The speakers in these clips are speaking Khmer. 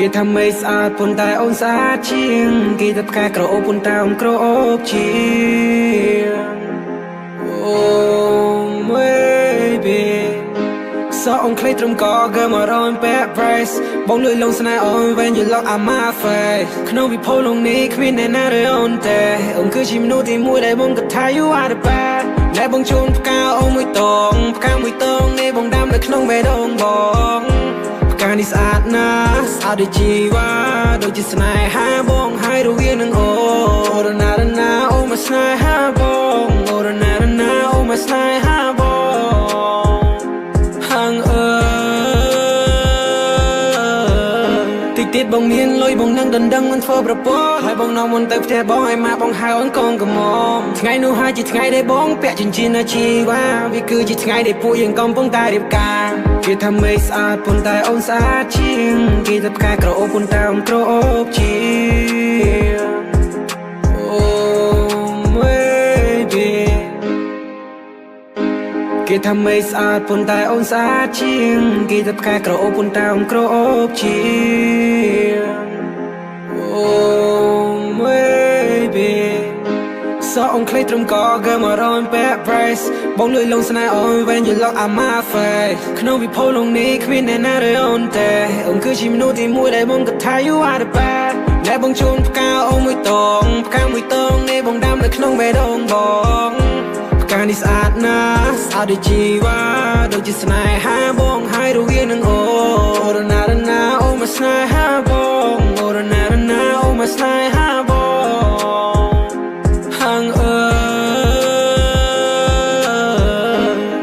គេថាមេស្អាតប៉ុន្តែអូនស្អាតជាងគេថាផ្កាក្រអូបប៉ុន្តែអូនក្រអូបជាង Oh baby សក់អូនខ្លីត្រឹមកកើមករនពាក់ price បងលួយលងស្នេហ៍អូន when you look at my face ក្នុងវិភពលោកនេះគ្មានអ្នកណារើអូនទេអូនគឺជាមនុស្សទីមួយដែលបងគិតថា you are the best ដែលបងជូនផ្កាអូនមួយតងផ្កាមួយតងនេះបងដាំនៅក្នុងបេះដូងបងផ្កានេះស្អាតណាស់ស្អាតដូចជីវ៉ាដូចជាស្នេហាបងហើយរវាងនឹងអូរណារណាអូមកស្នេហាបងអូរណារណាអូមកស្នេហាបងហាងតិចទៀតបងមានលុយបងនឹងដណ្ដឹងមិនធ្វើប្រពន្ធហើយបងនាំមុនទៅផ្ទះបងឲ្យម៉ាក់បងហៅអូនកូនកំមថ្ងៃនោះហើយជាថ្ងៃដែលបងពាក់ចិញ្ចៀនអាជីវ៉ាវាគឺជាថ្ងៃដែលពួកយើងកំពុងតែរៀបការគេថាមេស្អាតប៉ុន្តែអូនស្អាតជាងគេថាផ្កាក្រអូបប៉ុន្តែអូនក្រអូបជាង Oh baby គេថាមេស្អាតប៉ុន្តែអូនស្អាតជាងគេថាផ្កាក្រអូបប៉ុន្តែអូនក្រអូបជាង Oh baby សក់អូនខ្លីត្រឹមកកើមករនពាក់ price បងលួយលងស្នេហ៍អូន when you look at my face ក្នុងវិភពលោកនេះគ្មានអ្នកណារើអូនទេអូនគឺជាមនុស្សទីមួយដែលបងគិតថា you are the best ដែលបងជូនផ្កាអូនមួយតងផ្កាមួយតងនេះបងដាំនៅក្នុងបេះដូងបងផ្កានេះស្អាតណាស់ស្អាតដូចជីវ៉ាដូចជាស្នេហាបងហើយរវាងនឹងអូរណារណាអូមកស្នេហាបងអូរណារណាអូមកស្នេហាបងហាង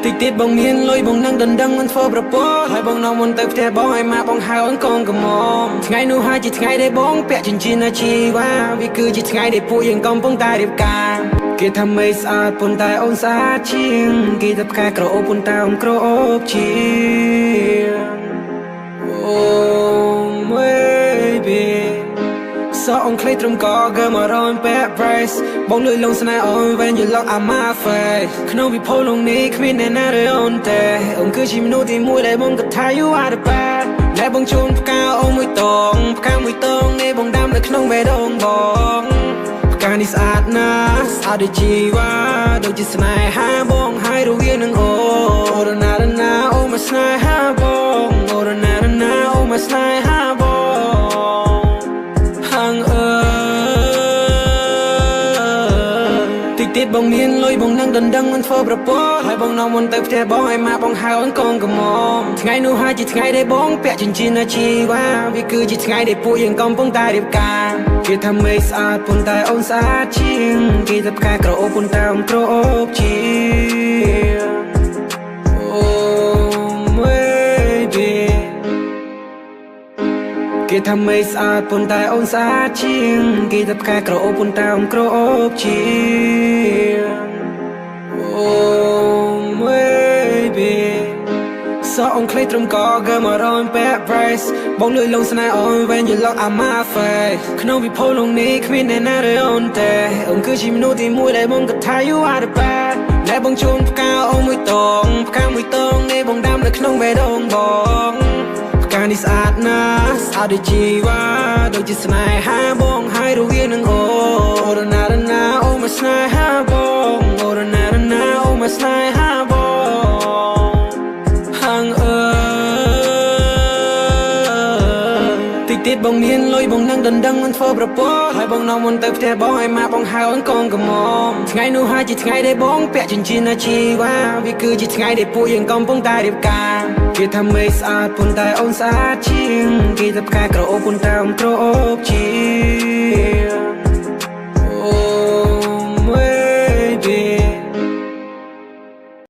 តិចទៀតបងមានលុយបងនឹងដណ្ដឹងមិនធ្វើប្រពន្ធហើយបងនាំមុនទៅផ្ទះបងឲ្យម៉ាក់បងហៅអូនកូនកំមថ្ងៃនោះហើយជាថ្ងៃដែលបងពាក់ចិញ្ចៀនអាជីវ៉ាវាគឺជាថ្ងៃដែលពួកយើងកំពុងតែរៀបការគេថាមេស្អាតប៉ុន្តែអូនស្អាតជាងគេថាផ្កាក្រអូបប៉ុន្តែអូនក្រអូបជាង Oh baby សក់អូនខ្លីត្រឹមកកើមករនពាក់ price បងលួយលងស្នេហ៍អូន when you look at my face ក្នុងវិភពលោកនេះគ្មានអ្នកណារើអូនទេអូនគឺជាមនុស្សទីមួយដែលបងគិតថា you are the best ដែលបងជូនផ្កាអូនមួយតងផ្កាមួយតងនេះបងដាំនៅក្នុងបេះដូងបងផ្កានេះស្អាតណាស់ស្អាតដូចជីវ៉ាដូចជាស្នេហាបងហើយរវាងនឹងអូរណារណាអូមកស្នេហាបងអូរណារណាអូមកស្នេហាបងហាងតិចទៀតបងមានលុយបងនឹងដណ្ដឹងមិនធ្វើប្រពន្ធហើយបងនាំមុនទៅផ្ទះបងឲ្យម៉ាក់បងហៅអូនកូនកំមថ្ងៃនោះហើយជាថ្ងៃដែលបងពាក់ចិញ្ចៀនអាជីវ៉ាវាគឺជាថ្ងៃដែលពួកយើងកំពុងតែរៀបការគេថាមេស្អាតប៉ុន្តែអូនស្អាតជាងគេថាផ្កាក្រអូបប៉ុន្តែអូនក្រអូបជាង Oh baby សក់អូនខ្លីត្រឹមកកើមករនពាក់ price បងលួយលងស្នេហ៍អូន when you look at my face ក្នុងវិភពលោកនេះគ្មានអ្នកណារើអូនទេអូនគឺជាមនុស្សទីមួយដែលបងគិតថា you are the best ដែលបងជូនផ្កាអូនមួយតងផ្កាមួយតងនេះបងដាំនៅក្នុងបេះដូងបងផ្កានេះស្អាតណាស់ស្អាតដូចជីវ៉ាដូចជាស្នេហាបងហើយរវាងនឹងអូរណារណាអូមកស្នេហាបងហាងតិចទៀតបងមានលុយបងនឹងដណ្ដឹងមិនធ្វើប្រពន្ធហើយបងនាំមុនទៅផ្ទះបងឲ្យម៉ាក់បងហៅអូនកូនកំមថ្ងៃនោះហើយជាថ្ងៃដែលបងពាក់ចិញ្ចៀនអាជីវ៉ាវាគឺជាថ្ងៃដែលពួកយើងកំពុងតែរៀបការគេថាមេស្អាតប៉ុន្តែអូនស្អាតជាងគេថាផ្កាក្រអូបប៉ុន្តែអូនក្រអូបជាង Oh baby គេថាមេស្អាតប៉ុន្តែអូនស្អាតជាងគេថាផ្កាក្រអូបប៉ុន្តែអូនក្រអូបជាង Oh baby សក់អូនខ្លីត្រឹមកកើមករនពាក់ price បងលួយលងស្នេហ៍អូន when you look at my face ក្នុងវិភពលោកនេះគ្មានអ្នកណារើអូនទេអូនគឺជាមនុស្សទីមួយដែលបងគិតថា you are the best ដែលបងជូនផ្កាអូនមួយតងផ្កាមួយតងនេះបងដាំនៅក្នុងបេះដូងបងផ្កានេះស្អាតណាស់ស្អាតដូចជីវ៉ាដូចជាស្នេហាបងហើយរវាងនឹងអូរណារណាអូមកស្នេហាបងអូរណារណាអូមកស្នេហាបងហាងតិចទៀតបងមានលុយបងនឹងដណ្ដឹងមិនធ្វើប្រពន្ធហើយបងនាំមុនទៅផ្ទះបងឲ្យម៉ាក់បងហៅអូនកូនកំមថ្ងៃនោះហើយជាថ្ងៃដែលបងពាក់ចិញ្ចៀនអាជីវ៉ាវាគឺជាថ្ងៃដែលពួកយើងកំពុងតែរៀបការគេថាមេស្អាតប៉ុន្តែអូនស្អាតជាងគេថាផ្កាក្រអូបប៉ុន្តែអូនក្រអូបជាង